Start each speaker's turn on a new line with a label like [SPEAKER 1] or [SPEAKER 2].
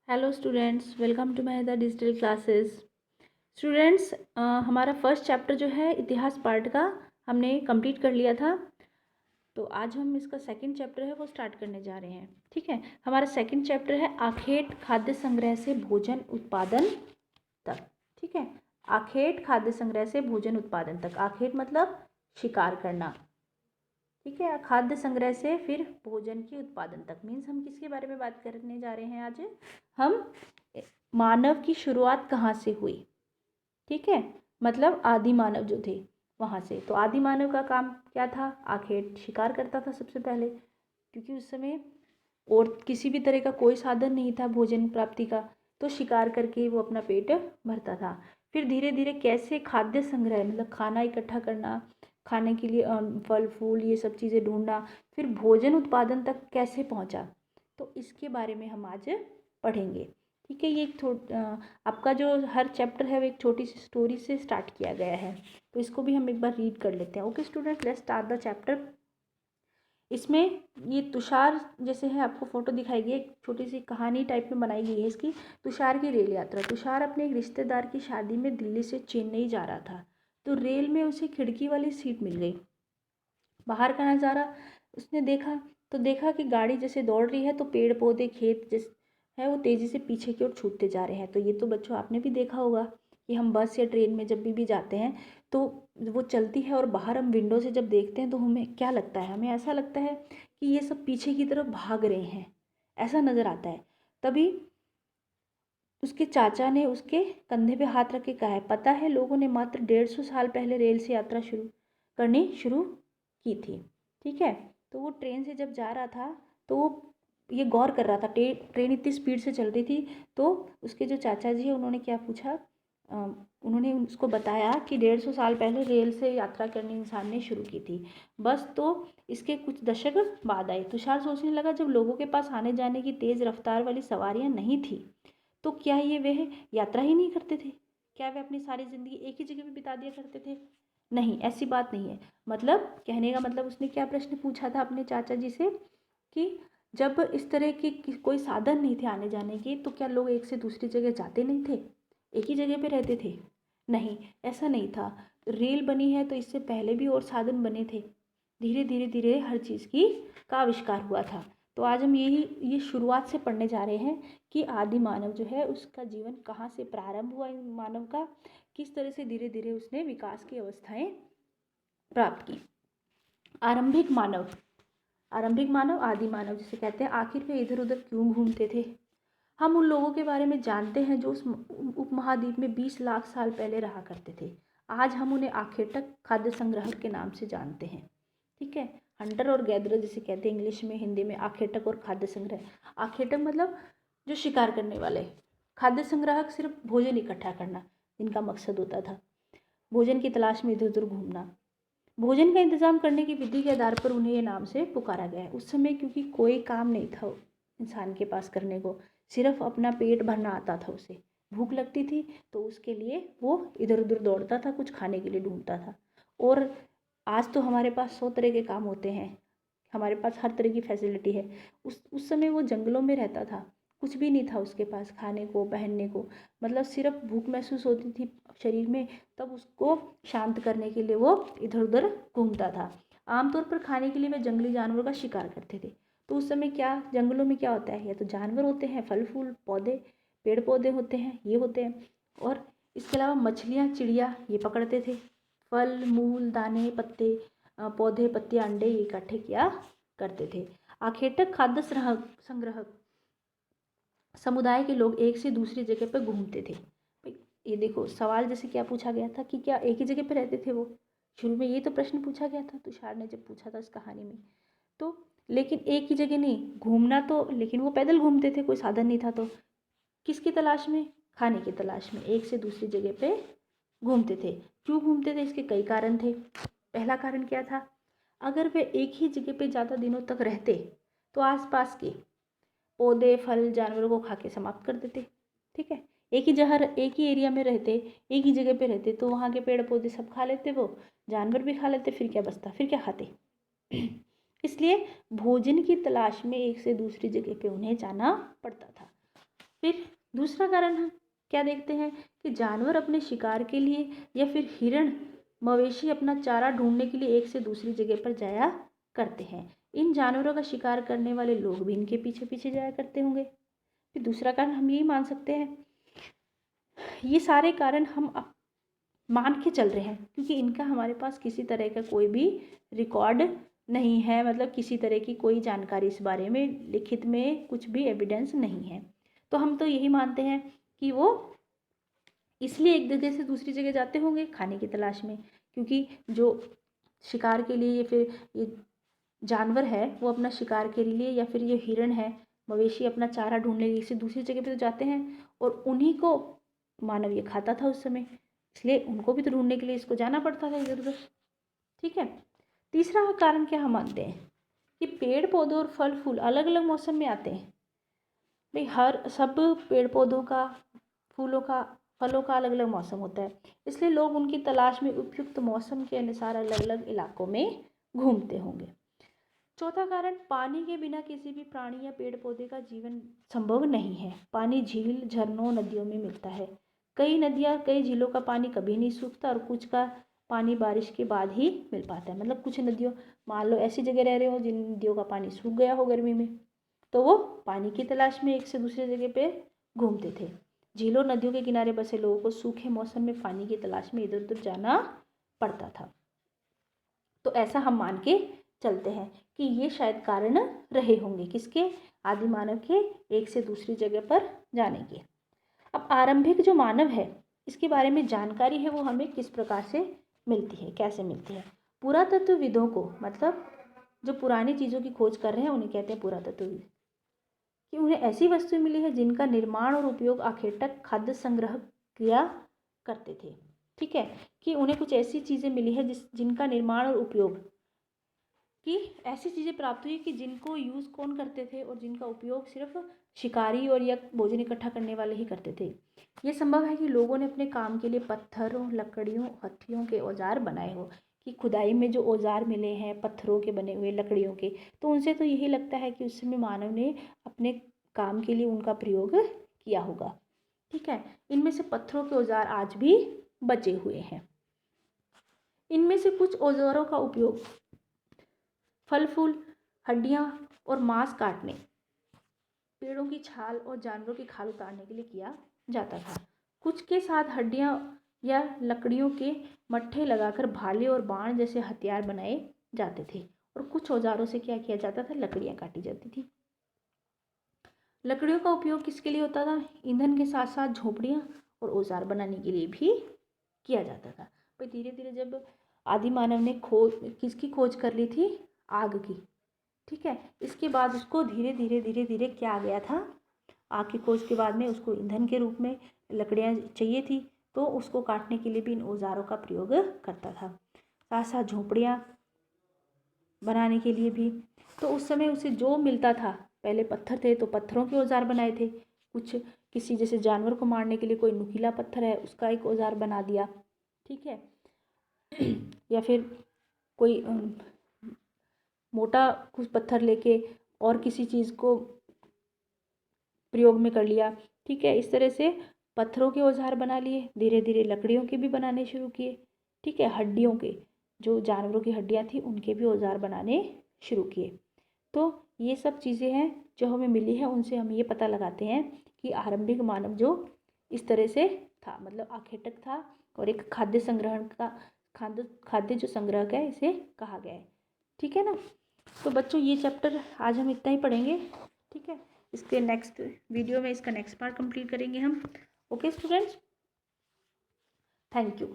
[SPEAKER 1] Hello students, welcome to my the digital classes. Students, हमारा first chapter जो है इतिहास पार्ट का हमने कंप्लीट कर लिया था। तो आज हम इसका सेकंड चैप्टर है वो स्टार्ट करने जा रहे हैं। ठीक है, हमारा सेकंड चैप्टर है आखेट खाद्य संग्रह से भोजन उत्पादन तक। ठीक है, आखेट खाद्य संग्रह से भोजन उत्पादन तक। आखेट मतलब शिकार करना। ठीक है, खाद्य संग्रह से फिर भोजन के उत्पादन तक। मीन्स हम किसके बारे में बात करने जा रहे हैं आज? हम मानव की शुरुआत कहाँ से हुई। ठीक है, मतलब आदि मानव जो थे वहाँ से। तो आदि मानव का काम क्या था? आखेट शिकार करता था सबसे पहले, क्योंकि उस समय और किसी भी तरह का कोई साधन नहीं था भोजन प्राप्ति का। तो शिकार करके वो अपना पेट भरता था। फिर धीरे धीरे कैसे खाद्य संग्रह मतलब खाना इकट्ठा करना, खाने के लिए फल फूल ये सब चीज़ें ढूंढना, फिर भोजन उत्पादन तक कैसे पहुंचा, तो इसके बारे में हम आज पढ़ेंगे। ठीक है, ये आपका जो हर चैप्टर है वो एक छोटी सी स्टोरी से स्टार्ट किया गया है। तो इसको भी हम एक बार रीड कर लेते हैं। Okay student, let's start the chapter. इसमें ये तुषार जैसे है, आपको फोटो दिखाई गई, एक छोटी सी कहानी टाइप में बनाई गई है इसकी। तुषार की रेल यात्रा। तुषार अपने एक रिश्तेदार की शादी में दिल्ली से चेन्नई जा रहा था, तो रेल में उसे खिड़की वाली सीट मिल गई। बाहर का नज़ारा उसने देखा, तो देखा कि गाड़ी जैसे दौड़ रही है, तो पेड़ पौधे खेत जैसे है वो तेज़ी से पीछे की ओर छूटते जा रहे हैं। तो ये तो बच्चों आपने भी देखा होगा कि हम बस या ट्रेन में जब भी जाते हैं तो वो चलती है, और बाहर हम विंडो से जब देखते हैं तो हमें क्या लगता है? हमें ऐसा लगता है कि ये सब पीछे की तरफ भाग रहे हैं, ऐसा नज़र आता है। तभी उसके चाचा ने उसके कंधे पे हाथ रख के कहा है, पता है लोगों ने मात्र 150 साल पहले रेल से यात्रा करनी शुरू की थी। ठीक है, तो वो ट्रेन से जब जा रहा था तो वो ये गौर कर रहा था, ट्रेन इतनी स्पीड से चल रही थी। तो उसके जो चाचा जी है उन्होंने क्या पूछा, उन्होंने उसको बताया कि 150 साल पहले रेल से यात्रा करनी इंसान ने शुरू की थी। बस तो इसके कुछ दशक बाद आई। तुषार सोचने लगा, जब लोगों के पास आने जाने की तेज़ रफ्तार वाली सवारियां नहीं थी तो क्या ये वह यात्रा ही नहीं करते थे? क्या वे अपनी सारी ज़िंदगी एक ही जगह पे बिता दिया करते थे? नहीं, ऐसी बात नहीं है। मतलब कहने का मतलब उसने क्या प्रश्न पूछा था अपने चाचा जी से कि जब इस तरह की कोई साधन नहीं थे आने जाने के, तो क्या लोग एक से दूसरी जगह जाते नहीं थे, एक ही जगह पे रहते थे? नहीं, ऐसा नहीं था। रेल बनी है तो इससे पहले भी और साधन बने थे। धीरे धीरे धीरे हर चीज़ की का आविष्कार हुआ था। तो आज हम ये शुरुआत से पढ़ने जा रहे हैं कि आदि मानव जो है उसका जीवन कहाँ से प्रारंभ हुआ, मानव का किस तरह से धीरे धीरे उसने विकास की अवस्थाएं प्राप्त की। आरंभिक मानव, आरंभिक मानव आदि मानव जिसे कहते हैं, आखिर वे इधर उधर क्यों घूमते थे? हम उन लोगों के बारे में जानते हैं जो उस उपमहाद्वीप में 20 लाख साल पहले रहा करते थे। आज हम उन्हें आखेटक खाद्य संग्राहक के नाम से जानते हैं। ठीक है, हंटर और गैदरर जिसे कहते हैं इंग्लिश में, हिंदी में आखेटक और खाद्य संग्रह। आखेटक मतलब जो शिकार करने वाले, खाद्य संग्राहक सिर्फ भोजन इकट्ठा करना जिनका मकसद होता था, भोजन की तलाश में इधर उधर घूमना। भोजन का इंतजाम करने की विधि के आधार पर उन्हें ये नाम से पुकारा गया है। उस समय क्योंकि कोई काम नहीं था इंसान के पास करने को, सिर्फ अपना पेट भरना आता था उसे। भूख लगती थी तो उसके लिए वो इधर उधर दौड़ता था, कुछ खाने के लिए ढूंढता था। और आज तो हमारे पास 100 तरह के काम होते हैं, हमारे पास हर तरह की फैसिलिटी है। उस समय वो जंगलों में रहता था, कुछ भी नहीं था उसके पास खाने को पहनने को, मतलब सिर्फ भूख महसूस होती थी शरीर में, तब उसको शांत करने के लिए वो इधर उधर घूमता था। आमतौर पर खाने के लिए वे जंगली जानवरों का शिकार करते थे। तो उस समय क्या जंगलों में क्या होता है, या तो जानवर होते हैं, फल फूल पौधे पेड़ पौधे होते हैं, ये होते हैं। और इसके अलावा मछलियाँ चिड़िया ये पकड़ते थे। फल मूल दाने पत्ते पौधे पत्तियाँ अंडे ये इकट्ठे किया करते थे। आखेटक खाद्य संग्रहक समुदाय के लोग एक से दूसरी जगह पर घूमते थे। ये देखो सवाल जैसे क्या पूछा गया था कि क्या एक ही जगह पे रहते थे वो? शुरू में ये तो प्रश्न पूछा गया था तुषार ने जब पूछा था इस कहानी में। तो लेकिन एक ही जगह नहीं घूमना, तो लेकिन वो पैदल घूमते थे, कोई साधन नहीं था। तो किसकी तलाश में? खाने की तलाश में एक से दूसरी जगह पे घूमते थे। क्यों घूमते थे? इसके कई कारण थे। पहला कारण क्या था? अगर वे एक ही जगह पे ज़्यादा दिनों तक रहते तो आसपास के पौधे फल जानवरों को खा के समाप्त कर देते। ठीक है, एक ही एरिया में रहते, एक ही जगह पे रहते, तो वहाँ के पेड़ पौधे सब खा लेते, वो जानवर भी खा लेते, फिर क्या बचता, फिर क्या खाते? इसलिए भोजन की तलाश में एक से दूसरी जगह पे उन्हें जाना पड़ता था। फिर दूसरा कारण हम क्या देखते हैं कि जानवर अपने शिकार के लिए या फिर हिरण मवेशी अपना चारा ढूंढने के लिए एक से दूसरी जगह पर जाया करते हैं। इन जानवरों का शिकार करने वाले लोग भी इनके पीछे पीछे जाया करते होंगे। फिर दूसरा कारण हम यही मान सकते हैं, ये सारे कारण हम मान के चल रहे हैं क्योंकि इनका हमारे पास किसी तरह का कोई भी रिकॉर्ड नहीं है, मतलब किसी तरह की कोई जानकारी इस बारे में लिखित में कुछ भी एविडेंस नहीं है। तो हम तो यही मानते हैं कि वो इसलिए एक जगह से दूसरी जगह जाते होंगे खाने की तलाश में, क्योंकि जो शिकार के लिए या फिर ये जानवर है वो अपना शिकार के लिए या फिर ये हिरण है मवेशी अपना चारा ढूंढने के लिए दूसरी जगह पे तो जाते हैं और उन्हीं को मानव ये खाता था उस समय, इसलिए उनको भी तो ढूंढने के लिए इसको जाना पड़ता था इधर उधर। ठीक है। तीसरा कारण क्या हम मानते हैं कि पेड़ पौधों और फल फूल अलग अलग मौसम में आते हैं। भाई हर सब पेड़ पौधों का, फूलों का, फलों का अलग अलग मौसम होता है, इसलिए लोग उनकी तलाश में उपयुक्त मौसम के अनुसार अलग अलग इलाकों में घूमते होंगे। चौथा कारण, पानी के बिना किसी भी प्राणी या पेड़ पौधे का जीवन संभव नहीं है। पानी झील, झरनों, नदियों में मिलता है। कई नदियाँ, कई झीलों का पानी कभी नहीं सूखता और कुछ का पानी बारिश के बाद ही मिल पाता है। मतलब कुछ नदियों, मान लो ऐसी जगह रह रहे हो जिन नदियों का पानी सूख गया हो गर्मी में, तो वो पानी की तलाश में एक से दूसरी जगह पे घूमते थे। झीलों, नदियों के किनारे बसे लोगों को सूखे मौसम में पानी की तलाश में इधर उधर जाना पड़ता था। तो ऐसा हम मान के चलते हैं कि ये शायद कारण रहे होंगे किसके, आदि मानव के एक से दूसरी जगह पर जाने के। अब आरंभिक जो मानव है इसके बारे में जानकारी है वो हमें किस प्रकार से मिलती है, कैसे मिलती है। पुरातत्वविदों को, मतलब जो पुरानी चीज़ों की खोज कर रहे हैं उन्हें कहते हैं पुरातत्वविद, कि उन्हें ऐसी वस्तु मिली है जिनका निर्माण और उपयोग आखेटक खाद्य संग्रह किया करते थे। ठीक है, कि उन्हें कुछ ऐसी चीज़ें मिली है जिनका निर्माण और उपयोग, कि ऐसी चीज़ें प्राप्त हुई कि जिनको यूज़ कौन करते थे और जिनका उपयोग सिर्फ शिकारी और या भोजन इकट्ठा करने वाले ही करते थे। ये संभव है कि लोगों ने अपने काम के लिए पत्थरों, लकड़ियों, हथियों के औजार बनाए हो, कि खुदाई में जो औजार मिले हैं पत्थरों के बने हुए, लकड़ियों के, तो उनसे तो यही लगता है कि उस समय मानव ने अपने काम के लिए उनका प्रयोग किया होगा। ठीक है, इनमें से पत्थरों के औजार आज भी बचे हुए हैं। इनमें से कुछ औजारों का उपयोग फल फूल, हड्डियाँ और मांस काटने, पेड़ों की छाल और जानवरों की खाल उतारने के लिए किया जाता था। कुछ के साथ हड्डियाँ या लकड़ियों के मट्ठे लगाकर भाले और बाण जैसे हथियार बनाए जाते थे और कुछ औजारों से क्या किया जाता था, लकड़ियाँ काटी जाती थी। लकड़ियों का उपयोग किसके लिए होता था, ईंधन के साथ साथ झोपड़ियाँ और औजार बनाने के लिए भी किया जाता था। पर धीरे धीरे जब आदि मानव ने किसकी खोज कर ली थी, आग की। ठीक है, इसके बाद उसको धीरे धीरे क्या आ गया था, आग की खोज के बाद में उसको ईंधन के रूप में लकड़ियाँ चाहिए थी, तो उसको काटने के लिए भी इन औजारों का प्रयोग करता था। साथ साथ झोपड़ियाँ बनाने के लिए भी। तो उस समय उसे जो मिलता था, पहले पत्थर थे तो पत्थरों के औजार बनाए थे, कुछ किसी जैसे जानवर को मारने के लिए कोई नुकीला पत्थर है उसका एक औजार बना दिया। ठीक है, या फिर कोई मोटा कुछ पत्थर लेके और किसी चीज़ को प्रयोग में कर लिया। ठीक है, इस तरह से पत्थरों के औजार बना लिए, धीरे धीरे लकड़ियों के भी बनाने शुरू किए। ठीक है, हड्डियों के, जो जानवरों की हड्डियाँ थी उनके भी औजार बनाने शुरू किए। तो ये सब चीज़ें हैं जो हमें मिली है, उनसे हम ये पता लगाते हैं कि आरंभिक मानव जो इस तरह से था, मतलब आखेटक था और एक खाद्य संग्रहण का खाद्य जो संग्रहक है इसे कहा गया है। ठीक है ना। तो बच्चों ये चैप्टर आज हम इतना ही पढ़ेंगे। ठीक है, इसके नेक्स्ट वीडियो में इसका नेक्स्ट पार्ट कंप्लीट करेंगे हम। Okay students, thank you.